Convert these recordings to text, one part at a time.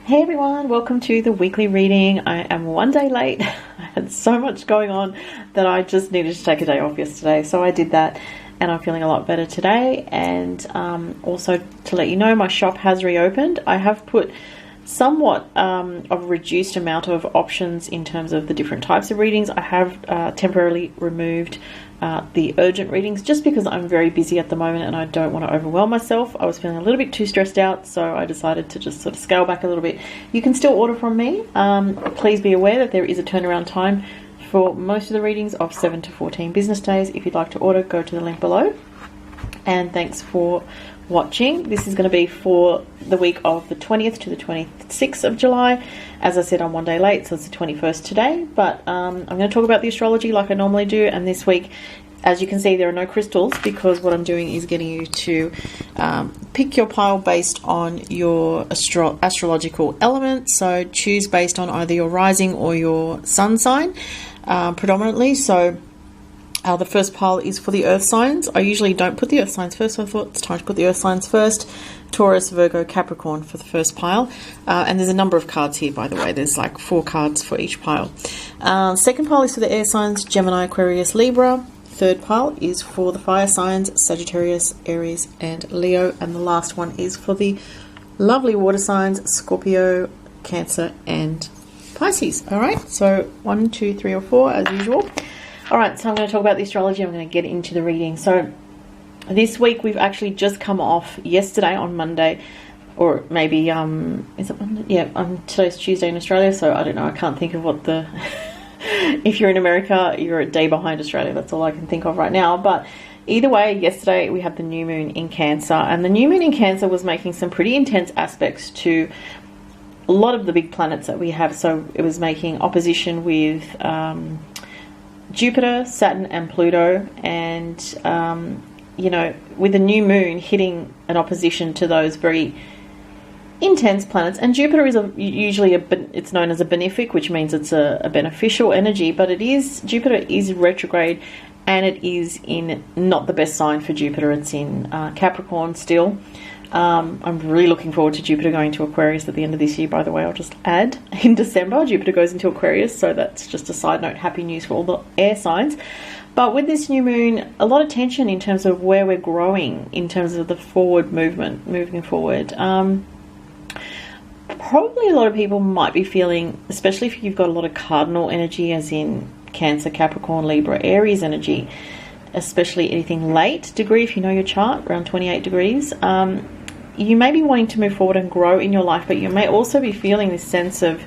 Hey everyone, welcome to the weekly reading. I am one day late. I had so much going on that I just needed to take a day off yesterday, so I did that and I'm feeling a lot better today. And also to let you know, my shop has reopened. I have put somewhat of a reduced amount of options in terms of the different types of readings. I have temporarily removed the urgent readings just because I'm very busy at the moment and I don't want to overwhelm myself. I was feeling a little bit too stressed out, so I decided to just sort of scale back a little bit. You can still order from me. Please be aware that there is a turnaround time for most of the readings of 7 to 14 business days. If you'd like to order, go to the link below. And thanks for watching. This is going to be for the week of the 20th to the 26th of July. As I said, I'm one day late, so it's the 21st today, but I'm going to talk about the astrology like I normally do. And this week, as you can see, there are no crystals because what I'm doing is getting you to pick your pile based on your astrological element. So choose based on either your rising or your sun sign predominantly. So the first pile is for the earth signs. I usually don't put the earth signs first, so I thought it's time to put the earth signs first. Taurus, Virgo, Capricorn for the first pile. And there's a number of cards here, by the way. There's like 4 cards for each pile. Second pile is for the air signs, Gemini, Aquarius, Libra. Third pile is for the fire signs, Sagittarius, Aries, and Leo. And the last one is for the lovely water signs, Scorpio, Cancer, and Pisces. All right, so 1, 2, 3, or 4 as usual. All right, so I'm going to talk about the astrology. I'm going to get into the reading. So this week we've actually just come off yesterday on Monday, or maybe, is it Monday? Yeah, today's Tuesday in Australia, so I don't know. I can't think of what the, if you're in America, you're a day behind Australia. That's all I can think of right now. But either way, yesterday we had the new moon in Cancer, and the new moon in Cancer was making some pretty intense aspects to a lot of the big planets that we have. So it was making opposition with Jupiter, Saturn, and Pluto, and you know, with the new moon hitting an opposition to those very intense planets. And Jupiter is usually it's known as a benefic, which means it's a beneficial energy, but Jupiter is retrograde, and it is in not the best sign for Jupiter. It's in Capricorn still. I'm really looking forward to Jupiter going to Aquarius at the end of this year, by the way. I'll just add, in December, Jupiter goes into Aquarius, so that's just a side note. Happy news for all the air signs. But with this new moon, a lot of tension in terms of where we're growing, in terms of the forward movement, moving forward. Probably a lot of people might be feeling, especially if you've got a lot of cardinal energy, as in Cancer, Capricorn, Libra, Aries energy, especially anything late degree, if you know your chart, around 28 degrees. You may be wanting to move forward and grow in your life, but you may also be feeling this sense of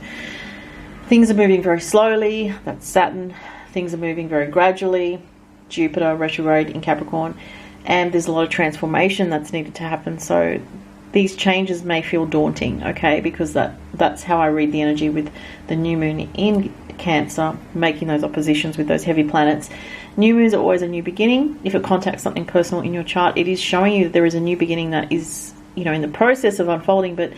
things are moving very slowly. That's Saturn. Things are moving very gradually. Jupiter retrograde in Capricorn. And there's a lot of transformation that's needed to happen. So these changes may feel daunting, okay? Because that's how I read the energy with the new moon in Cancer, making those oppositions with those heavy planets. New moons are always a new beginning. If it contacts something personal in your chart, it is showing you that there is a new beginning that is, you know, in the process of unfolding. But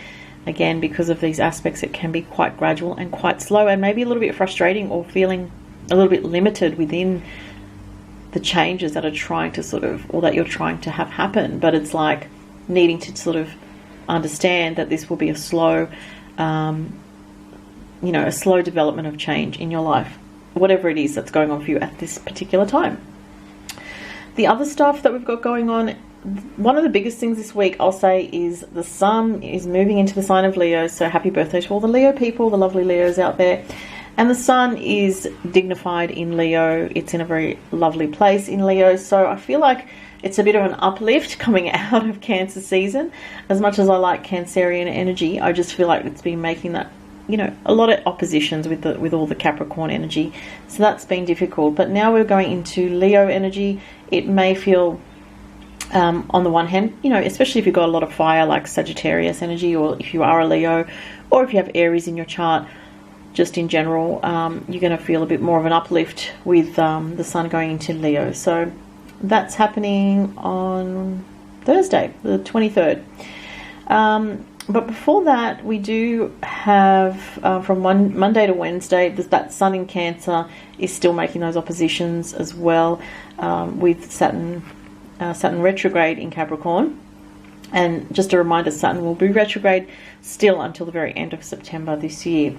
again, because of these aspects, it can be quite gradual and quite slow, and maybe a little bit frustrating, or feeling a little bit limited within the changes that are trying to sort of, or that you're trying to have happen. But it's like needing to sort of understand that this will be a slow, you know, a slow development of change in your life, whatever it is that's going on for you at this particular time. The other stuff that we've got going on, one of the biggest things this week, I'll say, is the sun is moving into the sign of Leo. So happy birthday to all the Leo people, the lovely Leos out there. And the sun is dignified in Leo. It's in a very lovely place in Leo. So I feel like it's a bit of an uplift coming out of Cancer season. As much as I like Cancerian energy, I just feel like it's been making that, you know, a lot of oppositions with all the Capricorn energy. So that's been difficult. But now we're going into Leo energy. It may feel, on the one hand, you know, especially if you've got a lot of fire like Sagittarius energy, or if you are a Leo, or if you have Aries in your chart, just in general, you're going to feel a bit more of an uplift with the sun going into Leo. So that's happening on Thursday, the 23rd. But before that, we do have, from Monday to Wednesday, that sun in Cancer is still making those oppositions as well, with Saturn retrograde in Capricorn. And just a reminder, Saturn will be retrograde still until the very end of September this year.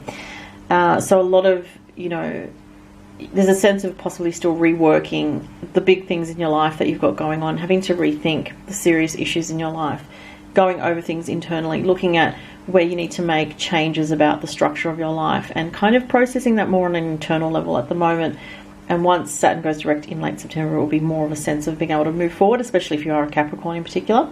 So a lot of, there's a sense of possibly still reworking the big things in your life that you've got going on, having to rethink the serious issues in your life, going over things internally, looking at where you need to make changes about the structure of your life, and kind of processing that more on an internal level at the moment. And once Saturn goes direct in late September, it will be more of a sense of being able to move forward, especially if you are a Capricorn in particular.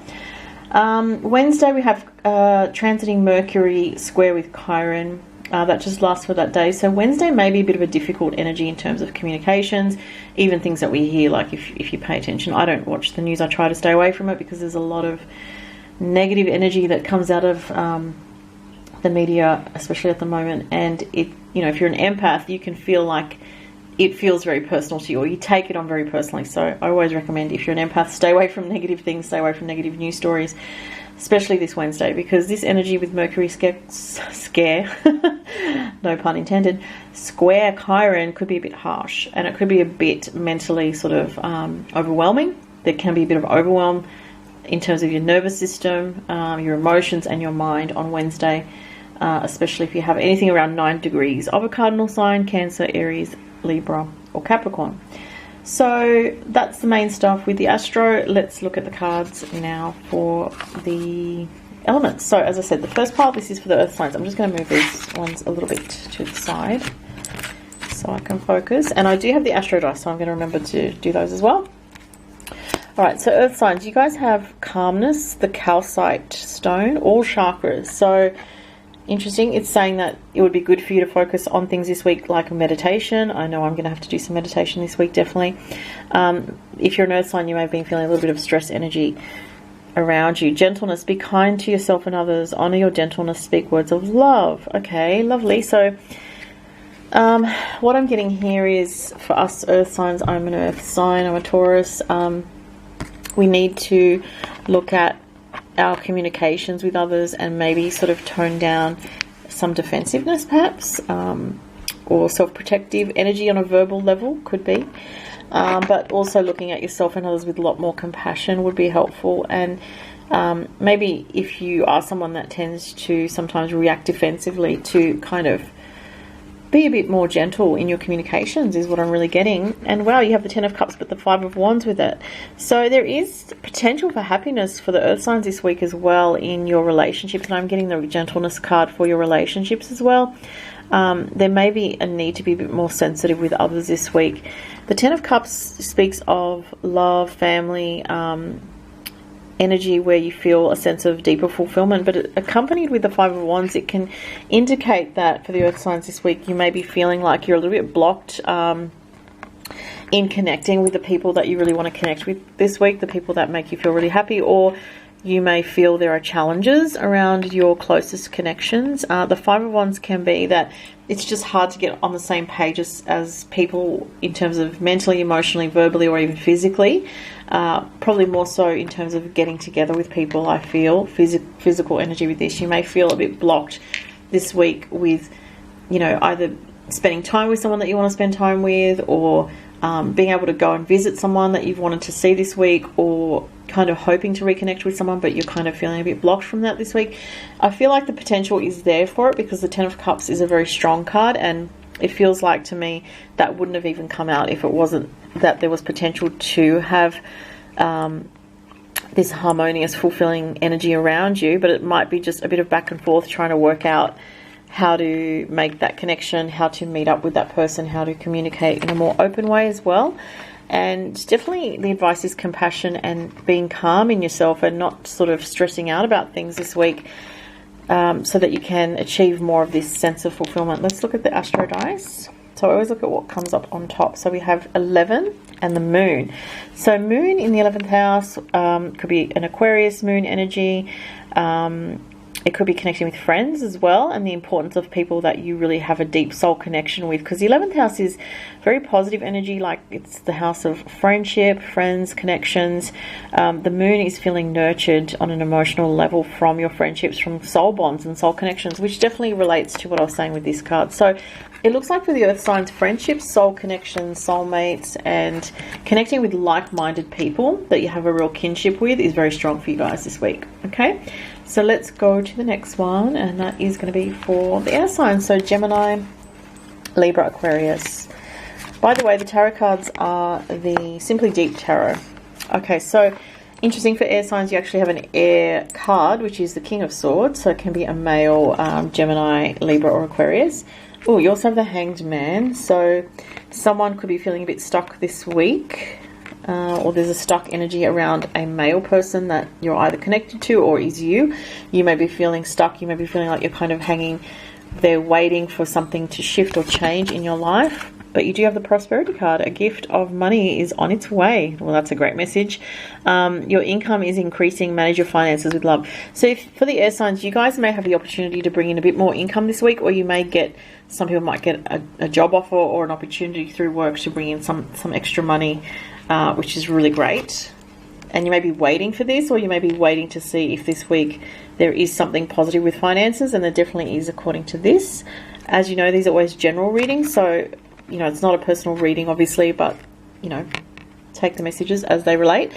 Wednesday we have transiting Mercury square with Chiron. That just lasts for that day. So Wednesday may be a bit of a difficult energy in terms of communications, even things that we hear, like if you pay attention. I don't watch the news. I try to stay away from it because there's a lot of negative energy that comes out of the media, especially at the moment. And if you're an empath, you can feel like it feels very personal to you, or you take it on very personally. So I always recommend, if you're an empath, stay away from negative things, stay away from negative news stories, especially this Wednesday, because this energy with Mercury scare no pun intended, square Chiron could be a bit harsh, and it could be a bit mentally sort of overwhelming. There can be a bit of overwhelm in terms of your nervous system, your emotions and your mind on Wednesday, especially if you have anything around 9 degrees of a cardinal sign, Cancer, Aries, Libra or Capricorn. So that's the main stuff with the astro. Let's look at the cards now for the elements. So as I said, the first part, this is for the earth signs. I'm just going to move these ones a little bit to the side so I can focus. And I do have the astro dice, so I'm going to remember to do those as well. Alright, so earth signs, you guys have calmness, the calcite stone, all chakras. So interesting. It's saying that it would be good for you to focus on things this week like meditation. I know I'm going to have to do some meditation this week, definitely. If you're an earth sign, you may have been feeling a little bit of stress energy around you. Gentleness, be kind to yourself and others. Honor your gentleness, speak words of love. Okay, lovely. So what I'm getting here is, for us earth signs, I'm an earth sign, I'm a Taurus. We need to look at our communications with others and maybe sort of tone down some defensiveness perhaps, or self-protective energy on a verbal level could be, but also looking at yourself and others with a lot more compassion would be helpful. And maybe if you are someone that tends to sometimes react defensively, to kind of be a bit more gentle in your communications is what I'm really getting. And wow, you have the 10 of Cups but the 5 of Wands with it. So there is potential for happiness for the earth signs this week as well in your relationships. And I'm getting the gentleness card for your relationships as well. There may be a need to be a bit more sensitive with others this week. The 10 of Cups speaks of love, family, energy where you feel a sense of deeper fulfillment, but accompanied with the 5 of Wands, it can indicate that for the earth signs this week, you may be feeling like you're a little bit blocked in connecting with the people that you really want to connect with this week, the people that make you feel really happy, or you may feel there are challenges around your closest connections. The 5 of Wands can be that it's just hard to get on the same page as people in terms of mentally, emotionally, verbally, or even physically. Probably more so in terms of getting together with people, I feel. Physical energy with this. You may feel a bit blocked this week with, either spending time with someone that you want to spend time with, or being able to go and visit someone that you've wanted to see this week, or kind of hoping to reconnect with someone, but you're kind of feeling a bit blocked from that this week. I feel like the potential is there for it because the 10 of Cups is a very strong card, and it feels like to me that wouldn't have even come out if it wasn't that there was potential to have this harmonious, fulfilling energy around you. But it might be just a bit of back and forth trying to work out how to make that connection, how to meet up with that person, how to communicate in a more open way as well. And definitely the advice is compassion and being calm in yourself and not sort of stressing out about things this week, so that you can achieve more of this sense of fulfillment. Let's look at the astro dice. So I always look at what comes up on top. So we have 11 and the moon. So moon in the 11th house could be an Aquarius moon energy. It could be connecting with friends as well, and the importance of people that you really have a deep soul connection with, because the 11th house is very positive energy, like it's the house of friendship, friends, connections. The moon is feeling nurtured on an emotional level from your friendships, from soul bonds and soul connections, which definitely relates to what I was saying with this card. So it looks like for the earth signs, friendships, soul connections, soulmates, and connecting with like-minded people that you have a real kinship with is very strong for you guys this week. Okay, so let's go to the next one, and that is going to be for the air signs. So Gemini, Libra, Aquarius. By the way, the tarot cards are the Simply Deep Tarot. Okay, so interesting for air signs, you actually have an air card, which is the King of Swords. So it can be a male, Gemini, Libra, or Aquarius. Oh, you also have the Hanged Man. So someone could be feeling a bit stuck this week. Or there's a stuck energy around a male person that you're either connected to or is you. You may be feeling stuck. You may be feeling like you're kind of hanging there waiting for something to shift or change in your life. But you do have the Prosperity card. A gift of money is on its way. Well, that's a great message. Your income is increasing. Manage your finances with love. So if, for the air signs, you guys may have the opportunity to bring in a bit more income this week, or you may get, some people might get a job offer or an opportunity through work to bring in some extra money, which is really great. And you may be waiting for this, or you may be waiting to see if this week there is something positive with finances, and there definitely is according to this. As you know, these are always general readings, so you know, it's not a personal reading, obviously, but, you know, take the messages as they relate.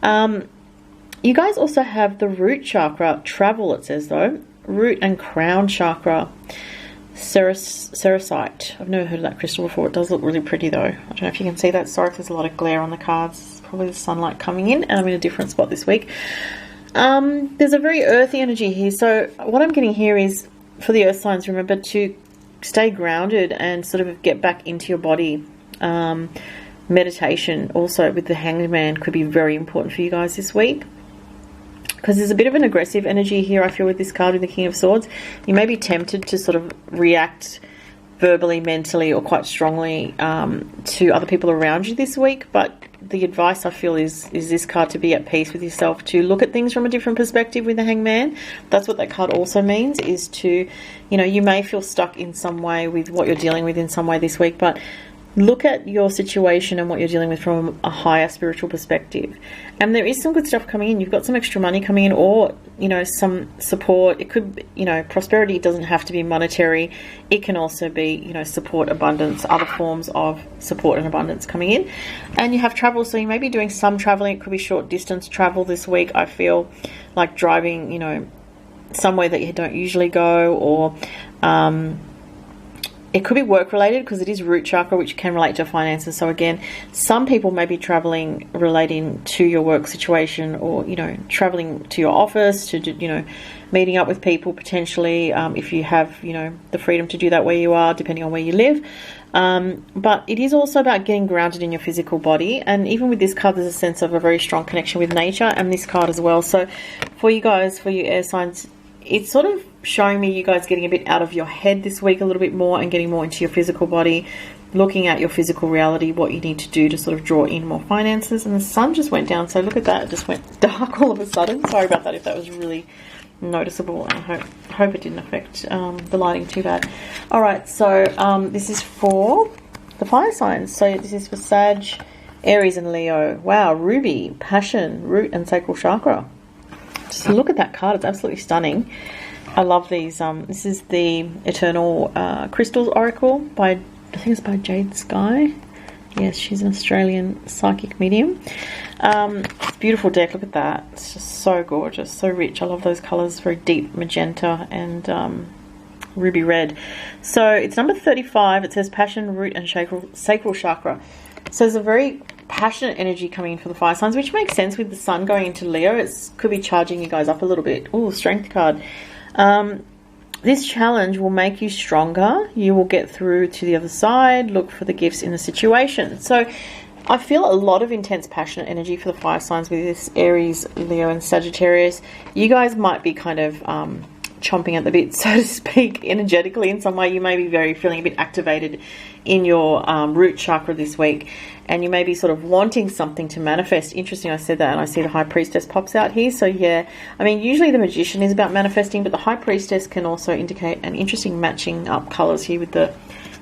You guys also have the root chakra, travel, it says, though. Root and crown chakra, cerussite. I've never heard of that crystal before. It does look really pretty, though. I don't know if you can see that. Sorry if there's a lot of glare on the cards. It's probably the sunlight coming in, and I'm in a different spot this week. There's a very earthy energy here. So what I'm getting here is, for the earth signs, remember to stay grounded and sort of get back into your body. Meditation also with the Hanged Man could be very important for you guys this week, because there's a bit of an aggressive energy here, I feel, with this card with the King of Swords. You may be tempted to sort of react verbally, mentally, or quite strongly to other people around you this week, but the advice I feel is this card to be at peace with yourself, to look at things from a different perspective with the Hanged Man. That's what that card also means, is to, you know, you may feel stuck in some way with what you're dealing with in some way this week, but look at your situation and what you're dealing with from a higher spiritual perspective. And there is some good stuff coming in. You've got some extra money coming in, or, you know, some support. It could be, you know, prosperity doesn't have to be monetary. It can also be, you know, support, abundance, other forms of support and abundance coming in. And you have travel, so you may be doing some traveling. It could be short distance travel this week. I feel like driving, you know, somewhere that you don't usually go, or it could be work related, because it is root chakra, which can relate to finances. So again, some people may be traveling relating to your work situation, or, you know, traveling to your office, to, you know, meeting up with people potentially, if you have, you know, the freedom to do that where you are, depending on where you live. But it is also about getting grounded in your physical body. And even with this card, there's a sense of a very strong connection with nature, and this card as well. So for you guys, for your air signs, it's sort of showing me you guys getting a bit out of your head this week a little bit more, and getting more into your physical body, looking at your physical reality, what you need to do to sort of draw in more finances. And the sun just went down, so look at that, it just went dark all of a sudden. Sorry about that if that was really noticeable, and I hope it didn't affect the lighting too bad. Alright, so this is for the fire signs. So this is for Sag, Aries and Leo. Wow, Ruby, Passion, Root and Sacral Chakra. Just look at that card, it's absolutely stunning. I love these. This is the Eternal Crystals Oracle by, I think it's by Jade Sky. Yes, she's an Australian psychic medium. It's a beautiful deck, look at that. It's just so gorgeous, so rich. I love those colours, very deep magenta and ruby red. So it's number 35. It says Passion, Root and Sacral Chakra. So there's a very passionate energy coming in for the fire signs, which makes sense with the sun going into Leo. It could be charging you guys up a little bit. Oh, Strength card. This challenge will make you stronger. You will get through to the other side. Look for the gifts in the situation. So I feel a lot of intense, passionate energy for the fire signs with this Aries, Leo and Sagittarius. You guys might be kind of chomping at the bit, so to speak, energetically in some way. You may be feeling a bit activated in your root chakra this week, and you may be sort of wanting something to manifest. Interesting, I said that, and I see the High Priestess pops out here. So yeah, I mean, usually the Magician is about manifesting, but the High Priestess can also indicate an interesting matching up colours here with the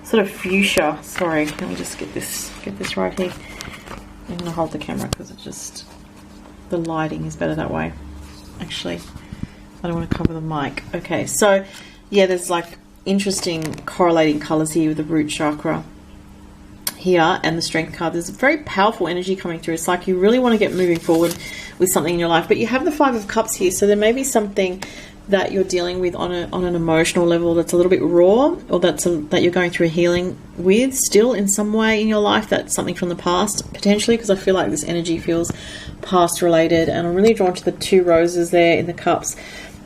sort of fuchsia. Sorry, let me just get this right here. I'm going to hold the camera because it just, the lighting is better that way. Actually, I don't want to cover the mic. Okay, so yeah, there's like interesting correlating colours here with the root chakra here and the Strength card. There's a very powerful energy coming through. It's like you really want to get moving forward with something in your life, but you have the Five of Cups here, so there may be something that you're dealing with on an emotional level that's a little bit raw, or that you're going through healing with still in some way in your life. That's something from the past potentially, because I feel like this energy feels past related, and I'm really drawn to the 2 roses there in the cups,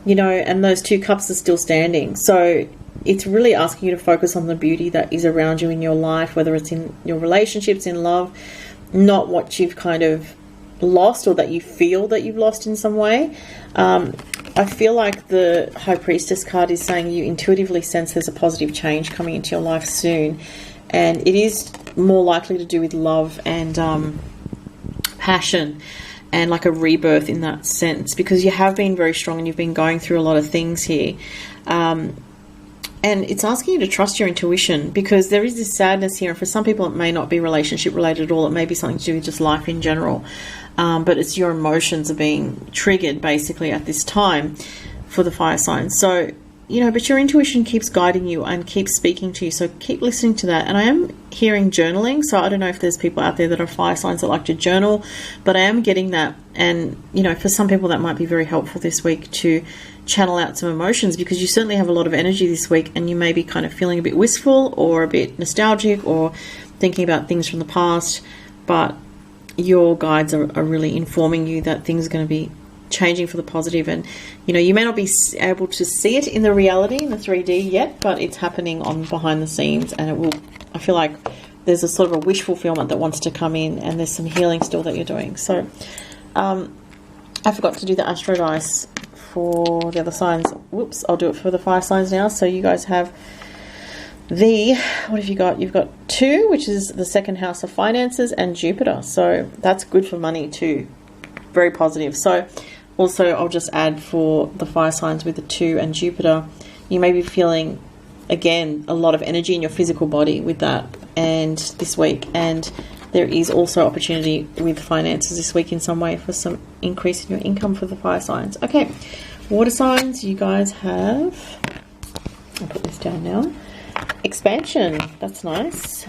you know, and those 2 cups are still standing. So it's really asking you to focus on the beauty that is around you in your life, whether it's in your relationships, in love, not what you've kind of lost or that you feel that you've lost in some way. I feel like the High Priestess card is saying you intuitively sense there's a positive change coming into your life soon, and it is more likely to do with love and passion and like a rebirth in that sense, because you have been very strong and you've been going through a lot of things here. And it's asking you to trust your intuition, because there is this sadness here, and for some people it may not be relationship related at all. It may be something to do with just life in general. But it's your emotions are being triggered basically at this time for the fire signs. So, you know, but your intuition keeps guiding you and keeps speaking to you. So keep listening to that. And I am hearing journaling. So I don't know if there's people out there that are fire signs that like to journal, but I am getting that. And, you know, for some people that might be very helpful this week to channel out some emotions, because you certainly have a lot of energy this week, and you may be kind of feeling a bit wistful or a bit nostalgic or thinking about things from the past, but your guides are really informing you that things are going to be changing for the positive. And, you know, you may not be able to see it in the reality, in the 3D yet, but it's happening on behind the scenes, and it will, I feel like there's a sort of a wish fulfillment that wants to come in, and there's some healing still that you're doing. So I forgot to do the astro dice for the other signs. Whoops, I'll do it for the fire signs now. So you guys have what have you got? You've got 2, which is the second house of finances, and Jupiter. So that's good for money too. Very positive. So also I'll just add for the fire signs with the 2 and Jupiter, you may be feeling, again, a lot of energy in your physical body with that and this week. And there is also opportunity with finances this week in some way for some increase in your income for the fire signs. Okay, water signs, you guys have, I'll put this down now. Expansion, that's nice.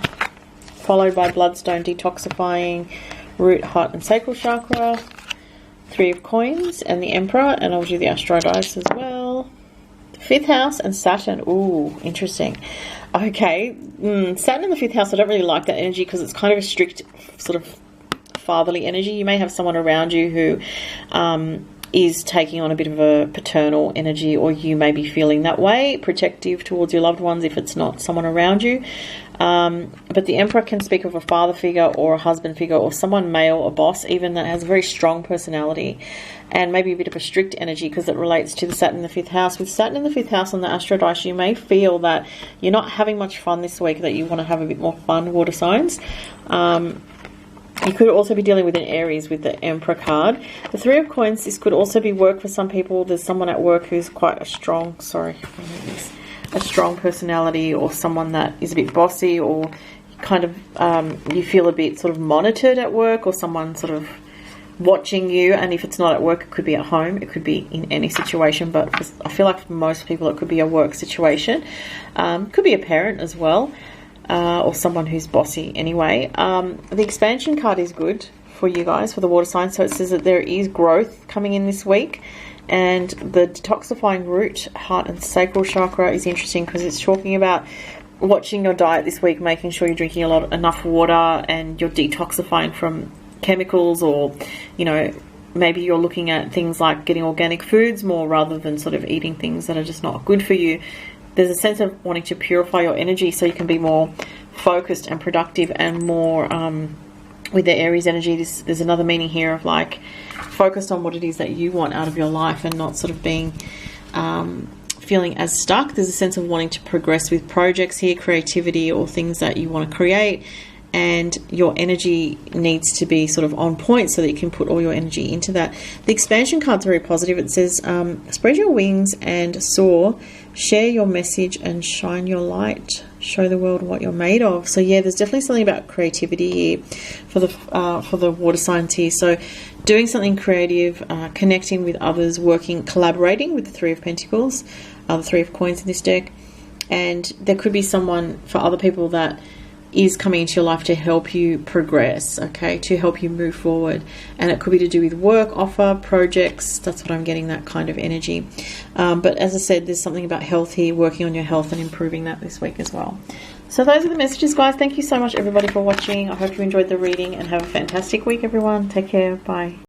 Followed by bloodstone, detoxifying, root, heart and sacral chakra. 3 of coins and the Emperor, and I'll do the astro dice as well. 5th house and Saturn. Ooh, interesting. Okay, Saturn in the 5th house, I don't really like that energy, because it's kind of a strict sort of fatherly energy. You may have someone around you who is taking on a bit of a paternal energy, or you may be feeling that way, protective towards your loved ones if it's not someone around you. But the Emperor can speak of a father figure or a husband figure, or someone male, a boss even, that has a very strong personality and maybe a bit of a strict energy, because it relates to the Saturn in the 5th house. With Saturn in the 5th house on the astro dice, you may feel that you're not having much fun this week, that you want to have a bit more fun, water signs. You could also be dealing with an Aries with the Emperor card. The 3 of coins, this could also be work for some people. There's someone at work who's quite a strong, a strong personality, or someone that is a bit bossy, or kind of you feel a bit sort of monitored at work, or someone sort of watching you. And if it's not at work, it could be at home, it could be in any situation, but I feel like for most people it could be a work situation. Could be a parent as well, or someone who's bossy anyway. The expansion card is good for you guys, for the water signs. So it says that there is growth coming in this week. And the detoxifying root, heart and sacral chakra is interesting, because it's talking about watching your diet this week, making sure you're drinking enough water, and you're detoxifying from chemicals, or, you know, maybe you're looking at things like getting organic foods more rather than sort of eating things that are just not good for you. There's a sense of wanting to purify your energy so you can be more focused and productive, and more with the Aries energy. There's another meaning here of like focused on what it is that you want out of your life, and not sort of being feeling as stuck. There's a sense of wanting to progress with projects here, creativity, or things that you want to create, and your energy needs to be sort of on point so that you can put all your energy into that. The expansion card's very positive. It says, spread your wings and soar, share your message and shine your light, show the world what you're made of. So yeah, there's definitely something about creativity here for the water signs here. So doing something creative, connecting with others, working, collaborating with the Three of Pentacles, the Three of Coins in this deck. And there could be someone, for other people, that is coming into your life to help you progress, okay, to help you move forward. And it could be to do with work, offer, projects. That's what I'm getting, that kind of energy. But as I said, there's something about health here, working on your health and improving that this week as well. So those are the messages, guys. Thank you so much, everybody, for watching. I hope you enjoyed the reading, and have a fantastic week, everyone. Take care. Bye.